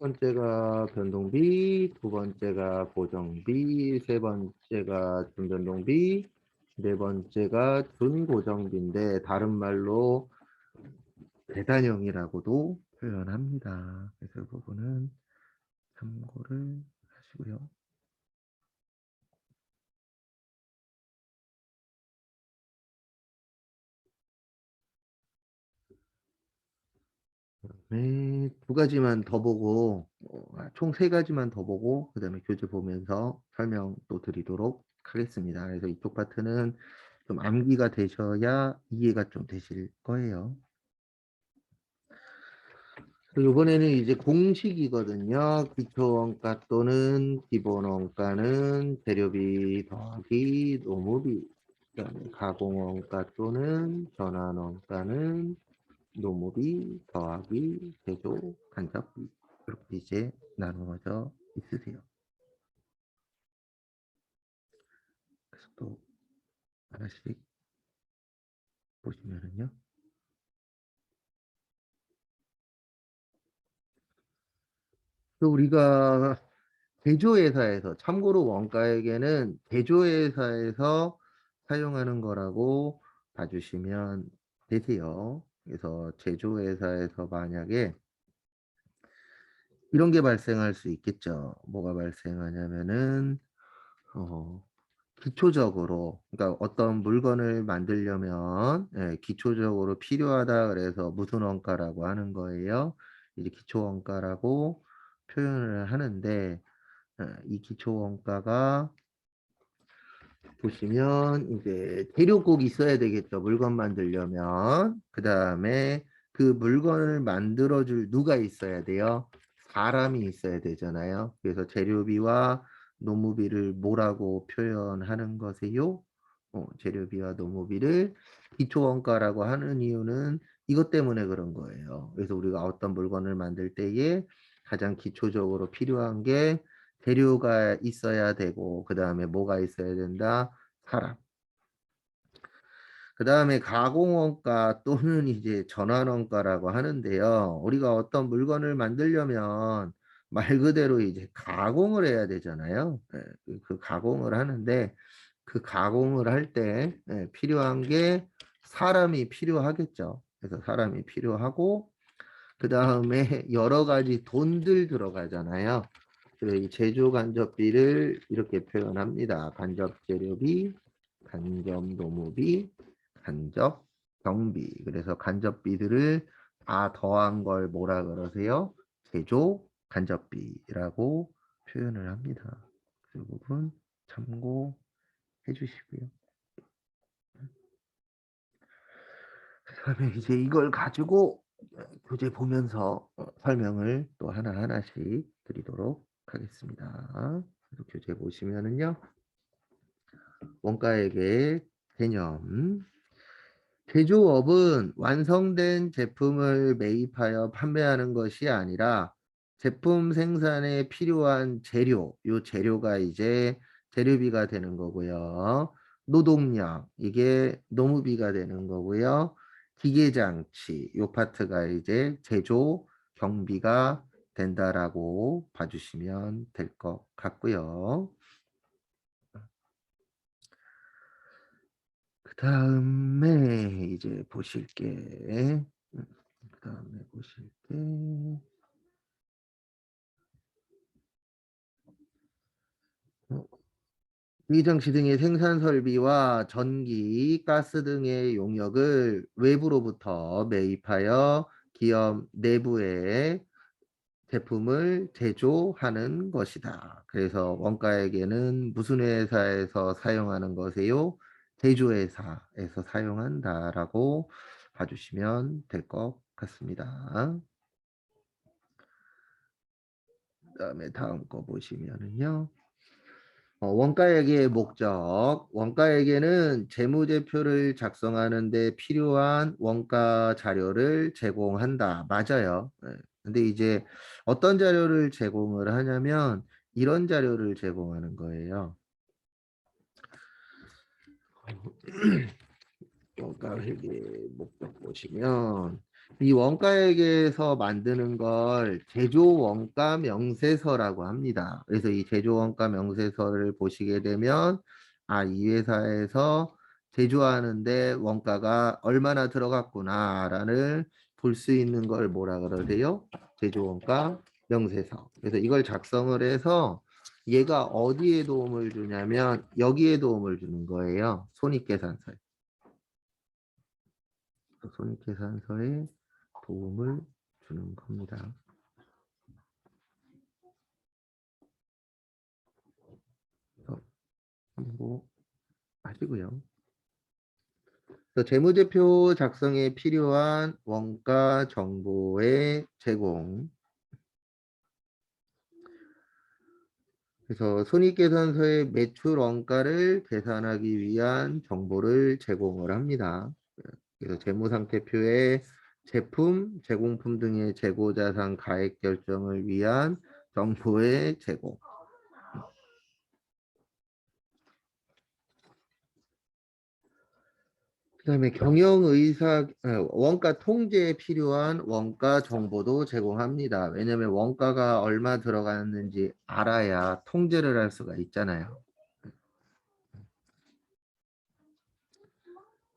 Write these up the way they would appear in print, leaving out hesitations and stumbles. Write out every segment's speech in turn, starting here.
번째가 변동비, 두 번째가 고정비, 세 번째가 준변동비, 네 번째가 준고정비인데 다른 말로 배단형이라고도 표현합니다. 그래서 이 부분은 참고를 하시고요. 네, 두 가지만 더 보고 총 세 가지만 더 보고 그 다음에 교재 보면서 설명 또 드리도록 하겠습니다. 그래서 이쪽 파트는 좀 암기가 되셔야 이해가 좀 되실 거예요. 이번에는 이제 공식이거든요. 기초원가 또는 기본원가는 재료비 더하기 노무비, 그다음에 가공원가 또는 전환원가는 노무비 더하기 제조 간접비, 이렇게 이제 나누어져 있으세요. 그래서 또 하나씩 보시면은요. 또 우리가 제조회사에서, 참고로 원가액에는 제조회사에서 사용하는 거라고 봐주시면 되세요. 그래서 제조회사에서 만약에 이런 게 발생할 수 있겠죠. 뭐가 발생하냐면은 기초적으로, 그러니까 어떤 물건을 만들려면 기초적으로 필요하다 그래서 무슨 원가라고 하는 거예요. 이제 기초 원가라고 표현을 하는데 이 기초 원가가 보시면 이제 재료 꼭 있어야 되겠죠. 물건 만들려면. 그 다음에 그 물건을 만들어줄 누가 있어야 돼요? 사람이 있어야 되잖아요. 그래서 재료비와 노무비를 뭐라고 표현하는 것이요? 재료비와 노무비를 기초원가라고 하는 이유는 이것 때문에 그런 거예요. 그래서 우리가 어떤 물건을 만들 때에 가장 기초적으로 필요한 게 재료가 있어야 되고 그 다음에 뭐가 있어야 된다? 사람. 그 다음에 가공원가 또는 이제 전환원가라고 하는데요. 우리가 어떤 물건을 만들려면 말 그대로 이제 가공을 해야 되잖아요. 그 가공을 하는데 그 가공을 할 때 필요한 게 사람이 필요하겠죠. 그래서 사람이 필요하고 그 다음에 여러 가지 돈들 들어가잖아요. 그래서 이 제조 간접비를 이렇게 표현합니다. 간접 재료비, 간접 노무비, 간접 경비. 그래서 간접비들을 다 더한 걸 뭐라 그러세요? 제조 간접비라고 표현을 합니다. 그 부분 참고해 주시고요. 그다음에 이제 이걸 가지고 교재 보면서 설명을 또 하나하나씩 드리도록 하겠습니다. 그래서 교재 보시면은요. 원가액의 개념. 제조업은 완성된 제품을 매입하여 판매하는 것이 아니라 제품 생산에 필요한 재료, 요 재료가 이제 재료비가 되는 거고요. 노동력, 이게 노무비가 되는 거고요. 기계장치, 요 파트가 이제 제조 경비가 된다라고 봐주시면 될 것 같고요. 그 다음에 이제 보실게. 그 다음에 보실게. 위장치 등의 생산 설비와 전기, 가스 등의 용역을 외부로부터 매입하여 기업 내부에 제품을 제조하는 것이다. 그래서 원가액에는 무슨 회사에서 사용하는 것이요? 제조회사에서 사용한다라고 봐주시면 될 것 같습니다. 그다음에 다음 거 보시면은요. 원가액의 목적. 원가액에는 재무제표를 작성하는 데 필요한 원가 자료를 제공한다. 맞아요. 근데 이제 어떤 자료를 제공을 하냐면 이런 자료를 제공하는 거예요. 원가액의 목적 보시면 이 원가액에서 만드는 걸 제조원가 명세서라고 합니다. 그래서 이 제조원가 명세서를 보시게 되면 이 회사에서 제조하는데 원가가 얼마나 들어갔구나라는 볼 수 있는 걸 뭐라 그러세요? 제조원가 명세서. 그래서 이걸 작성을 해서 얘가 어디에 도움을 주냐면 여기에 도움을 주는 거예요. 손익계산서에. 손익계산서에 도움을 주는 겁니다. 그래서 참고하시고요. 그래서 재무제표 작성에 필요한 원가 정보의 제공. 그래서 손익계산서의 매출 원가를 계산하기 위한 정보를 제공을 합니다. 그래서 재무상태표에 제품, 제공품 등의 재고자산 가액 결정을 위한 정보의 제공. 그다음에 원가 통제에 필요한 원가 정보도 제공합니다. 왜냐하면 원가가 얼마 들어갔는지 알아야 통제를 할 수가 있잖아요.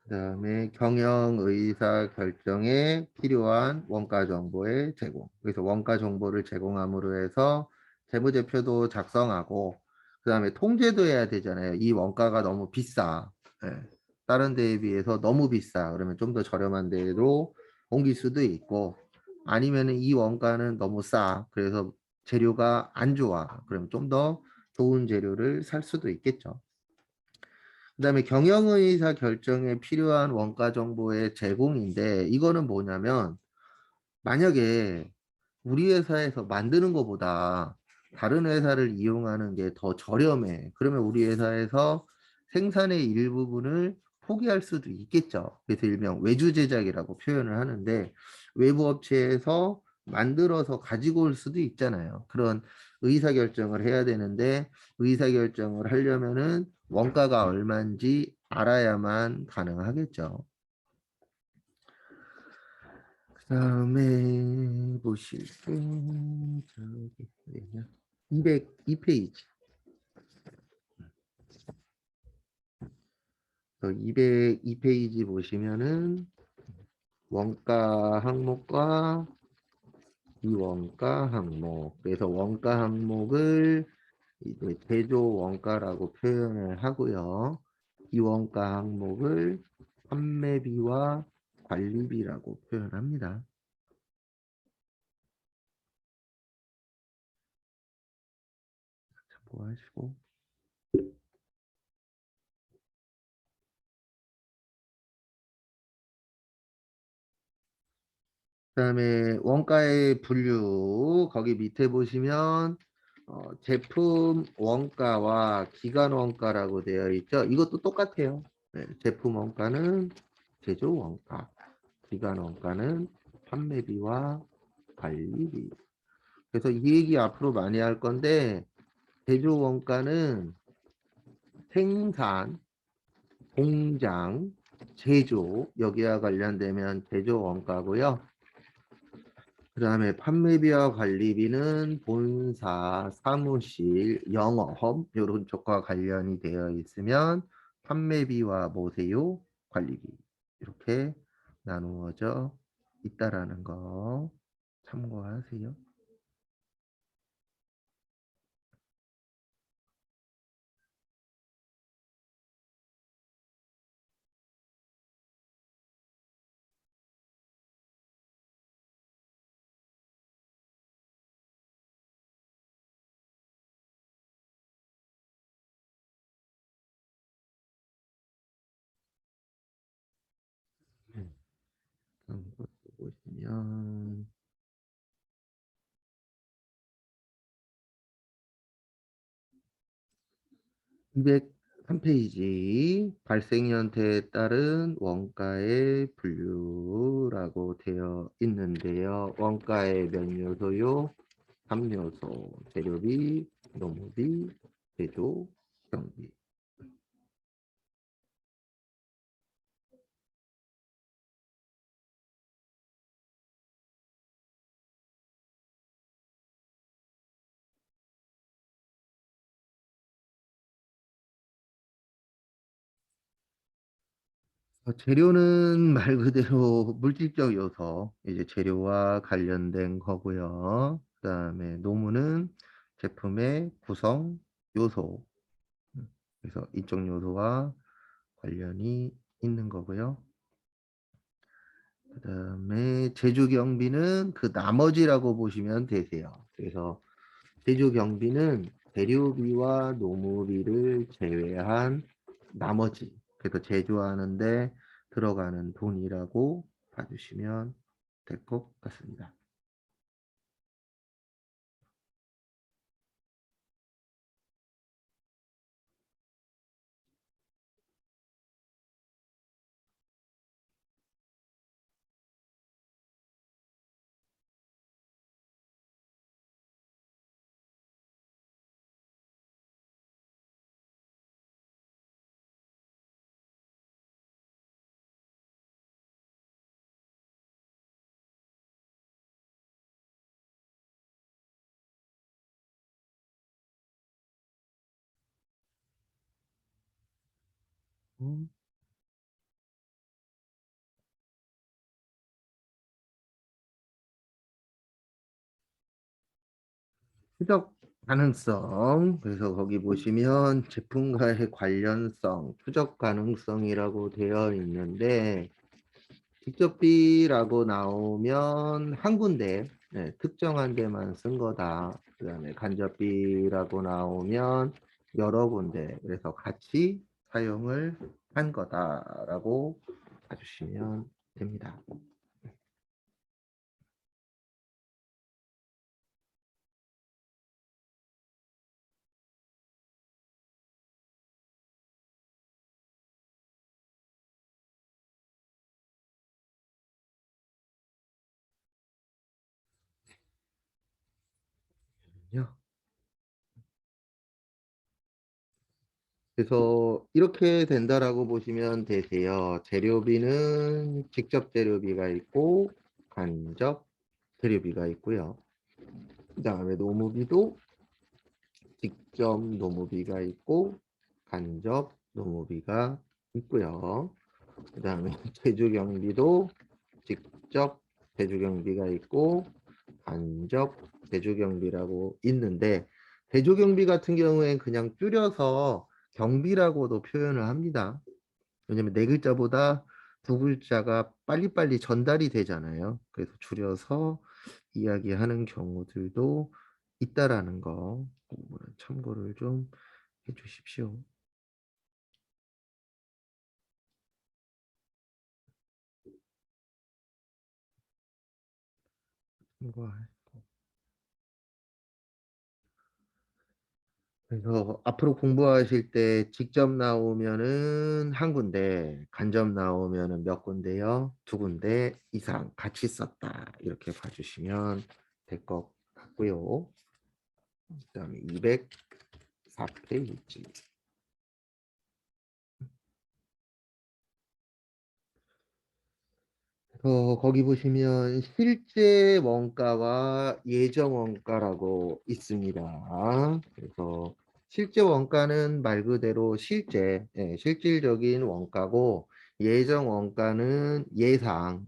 그다음에 경영의사 결정에 필요한 원가 정보의 제공. 그래서 원가 정보를 제공함으로 해서 재무제표도 작성하고 그다음에 통제도 해야 되잖아요. 이 원가가 너무 비싸. 예. 다른 데에 비해서 너무 비싸. 그러면 좀 더 저렴한 데로 옮길 수도 있고 아니면은 이 원가는 너무 싸. 그래서 재료가 안 좋아. 그러면 좀 더 좋은 재료를 살 수도 있겠죠. 그다음에 경영의사 결정에 필요한 원가 정보의 제공인데 이거는 뭐냐면 만약에 우리 회사에서 만드는 것보다 다른 회사를 이용하는 게 더 저렴해. 그러면 우리 회사에서 생산의 일부분을 포기할 수도 있겠죠. 그래서 일명 외주 제작이라고 표현을 하는데 외부 업체에서 만들어서 가지고 올 수도 있잖아요. 그런 의사결정을 해야 되는데 의사결정을 하려면은 원가가 얼마인지 알아야만 가능하겠죠. 그다음에 보실게 저기 어디냐 202페이지 202페이지 보시면은 원가 항목과 비원가 항목 그래서 원가 항목을 이제 제조 원가라고 표현을 하고요. 비원가 항목을 판매비와 관리비라고 표현합니다. 참고하시고 그다음에 원가의 분류 거기 밑에 보시면 제품 원가와 기간 원가라고 되어 있죠. 이것도 똑같아요. 네, 제품 원가는 제조 원가, 기간 원가는 판매비와 관리비. 그래서 이 얘기 앞으로 많이 할 건데 제조 원가는 생산, 공장, 제조 여기와 관련되면 제조 원가고요. 그 다음에 판매비와 관리비는 본사, 사무실, 영업 이런 쪽과 관련이 되어 있으면 판매비와 모세요, 관리비 이렇게 나누어져 있다라는 거 참고하세요. 다음 것도 보시면 203페이지 발생연태에 따른 원가의 분류라고 되어 있는데요. 원가의 몇 요소요? 3요소, 재료비, 노무비, 제조, 경비. 재료는 말 그대로 물질적 요소, 이제 재료와 관련된 거고요. 그다음에 노무는 제품의 구성 요소. 그래서 이쪽 요소와 관련이 있는 거고요. 그다음에 제조 경비는 그 나머지라고 보시면 되세요. 그래서 제조 경비는 재료비와 노무비를 제외한 나머지. 그래서 제조하는데 들어가는 돈이라고 봐주시면 될 것 같습니다. 음, 추적 가능성. 그래서 거기 보시면 제품과의 관련성, 추적 가능성이라고 되어 있는데 직접비라고 나오면 한 군데, 특정한 데만 쓴 거다. 그다음에 간접비라고 나오면 여러 군데, 그래서 같이 사용을 한 거다라고 봐주시면 됩니다. 그래서 이렇게 된다라고 보시면 되세요. 재료비는 직접 재료비가 있고 간접 재료비가 있고요. 그다음에 노무비도 직접 노무비가 있고 간접 노무비가 있고요. 그다음에 제조 경비도 직접 제조 경비가 있고 간접 제조 경비라고 있는데 제조 경비 같은 경우엔 그냥 줄여서 경비라고도 표현을 합니다. 왜냐면 네 글자보다 두 글자가 빨리빨리 전달이 되잖아요. 그래서 줄여서 이야기하는 경우들도 있다라는 거 그 부분은 참고를 좀 해주십시오. 참고할 그래서 앞으로 공부하실 때 직접 나오면은 한 군데, 간접 나오면은 몇 군데요? 두 군데 이상 같이 썼다. 이렇게 봐주시면 될 것 같고요. 그다음에 204페이지. 거기 보시면 실제 원가와 예정 원가라고 있습니다. 그래서 실제 원가는 말 그대로 실질적인 원가고 예정 원가는 예상.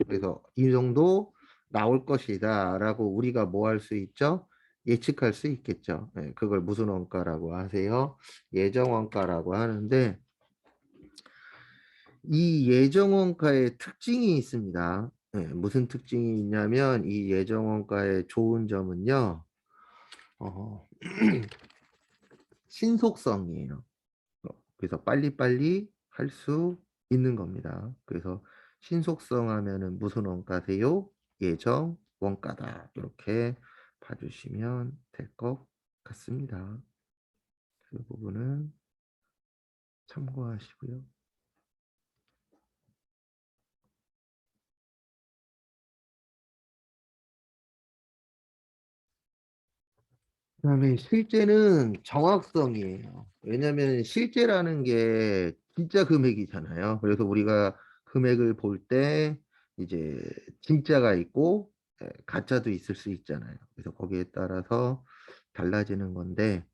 그래서 이 정도 나올 것이다라고 우리가 뭐 할 수 있죠? 예측할 수 있겠죠. 그걸 무슨 원가라고 하세요? 예정 원가라고 하는데 이 예정원가의 특징이 있습니다. 무슨 특징이 있냐면 이 예정원가의 좋은 점은요. 어, 신속성이에요. 그래서 빨리빨리 할 수 있는 겁니다. 그래서 신속성 하면은 무슨 원가세요? 예정 원가다. 이렇게 봐주시면 될 것 같습니다. 그 부분은 참고하시고요. 그다음에 실제는 정확성이에요. 왜냐하면 실제라는 게 진짜 금액이잖아요. 그래서 우리가 금액을 볼 때 이제 진짜가 있고 가짜도 있을 수 있잖아요. 그래서 거기에 따라서 달라지는 건데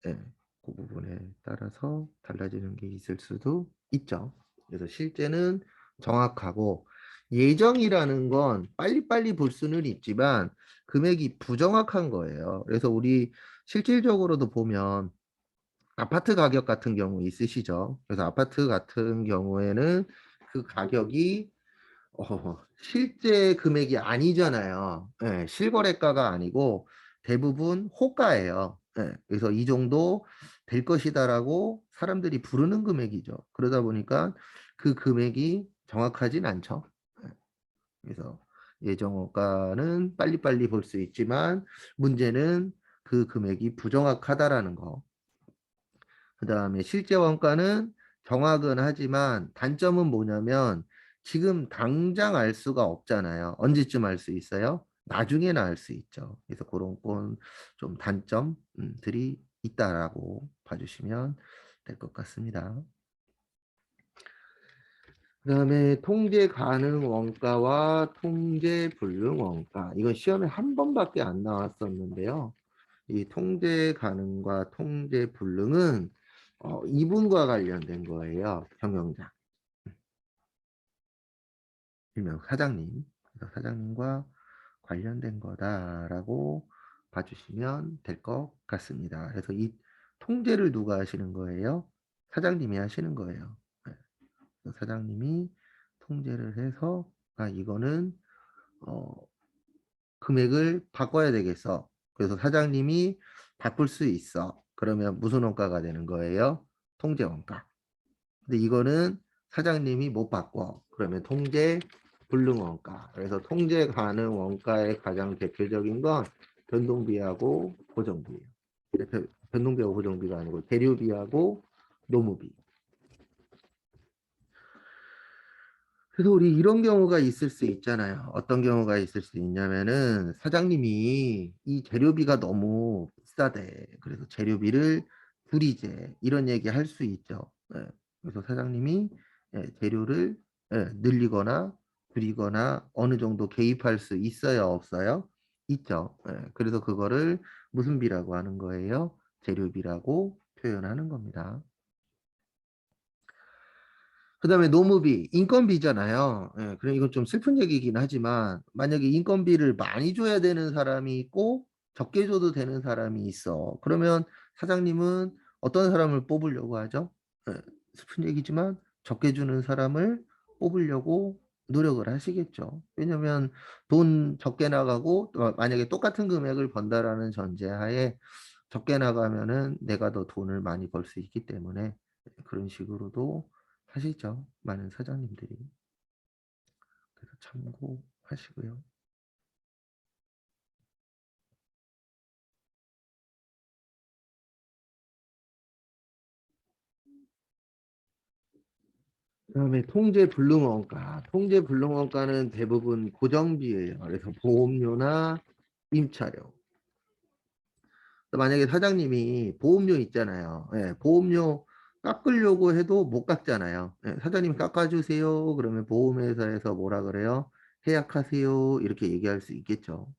예, 그 부분에 따라서 달라지는 게 있을 수도 있죠. 그래서 실제는 정확하고 예정이라는 건 빨리빨리 볼 수는 있지만 금액이 부정확한 거예요. 그래서 우리 실질적으로도 보면 아파트 가격 같은 경우 있으시죠? 그래서 아파트 같은 경우에는 그 가격이 실제 금액이 아니잖아요. 예, 실거래가가 아니고 대부분 호가예요. 예, 그래서 이 정도 될 것이다라고 사람들이 부르는 금액이죠. 그러다 보니까 그 금액이 정확하진 않죠. 예, 그래서 예정호가는 빨리빨리 볼 수 있지만 문제는 그 금액이 부정확하다라는 거. 그 다음에 실제 원가는 정확은 하지만 단점은 뭐냐면 지금 당장 알 수가 없잖아요. 언제쯤 알 수 있어요? 나중에는 알 수 있죠. 그래서 그런 건 좀 단점들이 있다라고 봐주시면 될 것 같습니다. 그 다음에 통제 가능 원가와 통제 불능 원가. 이건 시험에 한 번밖에 안 나왔었는데요. 이 통제 가능과 통제 불능은 이분과 관련된 거예요. 경영장, 일명 사장님. 그래서 사장님과 관련된 거다라고 봐주시면 될 것 같습니다. 그래서 이 통제를 누가 하시는 거예요? 사장님이 하시는 거예요. 네. 사장님이 통제를 해서 이거는 어, 금액을 바꿔야 되겠어. 그래서 사장님이 바꿀 수 있어. 그러면 무슨 원가가 되는 거예요? 통제 원가. 근데 이거는 사장님이 못 바꿔. 그러면 통제 불능 원가. 그래서 통제 가능 원가의 가장 대표적인 건 변동비하고 고정비예요. 변동비하고 고정비가 아니고 대류비하고 노무비. 그래서 우리 이런 경우가 있을 수 있잖아요. 어떤 경우가 있을 수 있냐면은 사장님이 이 재료비가 너무 비싸대. 그래서 재료비를 줄이재. 이런 얘기 할 수 있죠. 예. 그래서 사장님이 재료를 늘리거나 줄이거나 어느 정도 개입할 수 있어요, 없어요? 있죠. 그래서 그거를 무슨 비라고 하는 거예요? 재료비라고 표현하는 겁니다. 그다음에 노무비, 인건비잖아요. 예, 그럼 이건 좀 슬픈 얘기긴 하지만 만약에 인건비를 많이 줘야 되는 사람이 있고 적게 줘도 되는 사람이 있어. 그러면 사장님은 어떤 사람을 뽑으려고 하죠? 예, 슬픈 얘기지만 적게 주는 사람을 뽑으려고 노력을 하시겠죠. 왜냐면 돈 적게 나가고 만약에 똑같은 금액을 번다라는 전제하에 적게 나가면은 내가 더 돈을 많이 벌 수 있기 때문에 그런 식으로도 하시죠. 많은 사장님들이. 그래서 참고하시고요. 그다음에 통제 불능원가. 통제 불능원가는 대부분 고정비예요. 그래서 보험료나 임차료. 만약에 사장님이 보험료 있잖아요. 예, 보험료 깎으려고 해도 못 깎잖아요. 예, 사장님 깎아주세요. 그러면 보험회사에서 뭐라 그래요? 해약하세요. 이렇게 얘기할 수 있겠죠.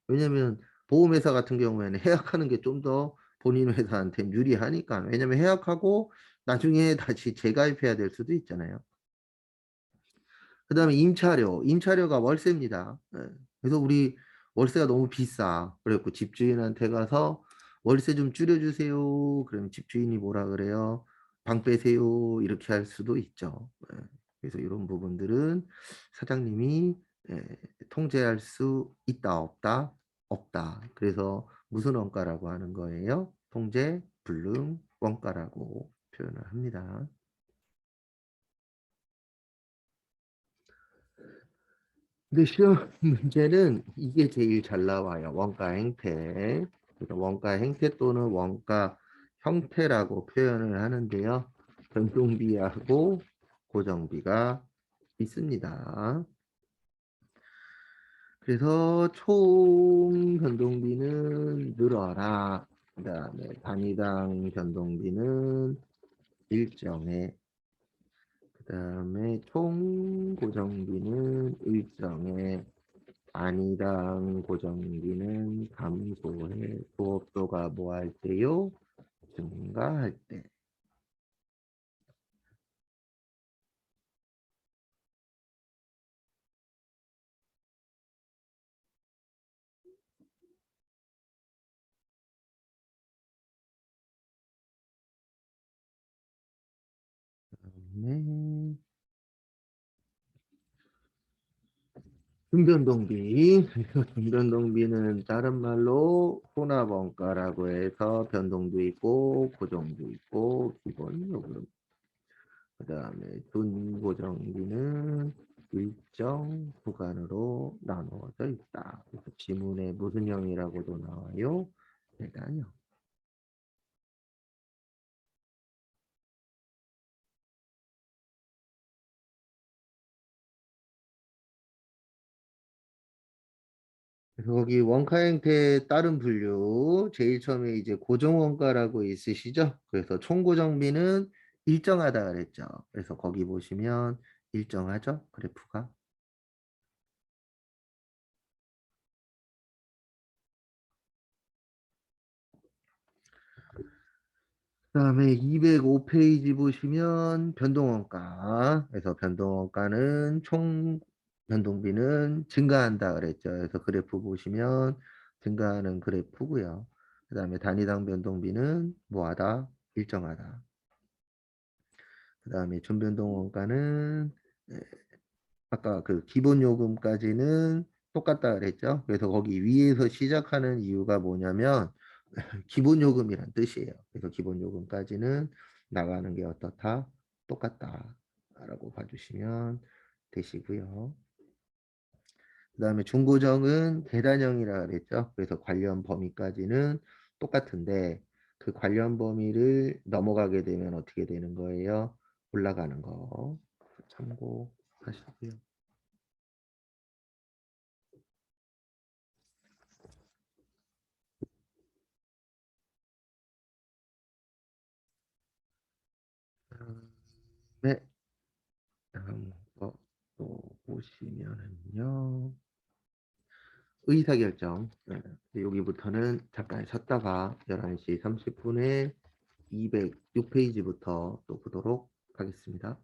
왜냐면 보험회사 같은 경우에는 해약하는 게 좀 더 본인 회사한테 유리하니까. 왜냐면 해약하고 나중에 다시 재가입해야 될 수도 있잖아요. 그 다음에 임차료. 임차료가 월세입니다. 예. 그래서 우리 월세가 너무 비싸. 그래갖고 집주인한테 가서 월세 좀 줄여주세요. 그러면 집주인이 뭐라 그래요? 방 빼세요. 이렇게 할 수도 있죠. 예. 그래서 이런 부분들은 사장님이 통제할 수 있다, 없다? 없다. 그래서 무슨 원가라고 하는 거예요? 통제 불능 원가라고 표현을 합니다. 근데 시험 문제는 이게 제일 잘 나와요. 원가 행태. 그래서 원가 행태 또는 원가 형태라고 표현을 하는데요. 변동비하고 고정비가 있습니다. 그래서 총 변동비는 늘어라. 그 다음에 단위당 변동비는 일정해. 그 다음에 총 고정비는 일정해. 단위당 고정비는 감소해. 부업도가 뭐 할 때요? 증가할 때. 그다음에 등변동비. 등변동비는 다른 말로 혼합원가라고 해서 변동도 있고 고정도 있고 기본 요금. 그다음에 준고정비는 일정 구간으로 나누어져 있다. 그래서 지문에 무슨 형이라고도 나와요? 대단형. 그래서 거기 원가 형태의 다른 분류 제일 처음에 이제 고정원가라고 있으시죠? 그래서 총고정비는 일정하다 그랬죠. 그래서 거기 보시면 일정하죠? 그래프가. 그다음에 205페이지 보시면 변동원가. 그래서 변동원가는 총 변동비는 증가한다 그랬죠. 그래서 그래프 보시면 증가하는 그래프고요. 그다음에 단위당 변동비는 뭐하다? 일정하다. 그다음에 준변동원가는 아까 그 기본 요금까지는 똑같다 그랬죠. 그래서 거기 위에서 시작하는 이유가 뭐냐면 기본 요금이란 뜻이에요. 그래서 기본 요금까지는 나가는 게 어떻다? 똑같다라고 봐주시면 되시고요. 그다음에 중고정은 계단형이라 그랬죠. 그래서 관련 범위까지는 똑같은데 그 관련 범위를 넘어가게 되면 어떻게 되는 거예요? 올라가는 거 참고하시고요. 네, 다음 거 또 보시면은요. 의사결정. 네, 여기부터는 잠깐 쉬었다가 11시 30분에 206페이지부터 또 보도록 하겠습니다.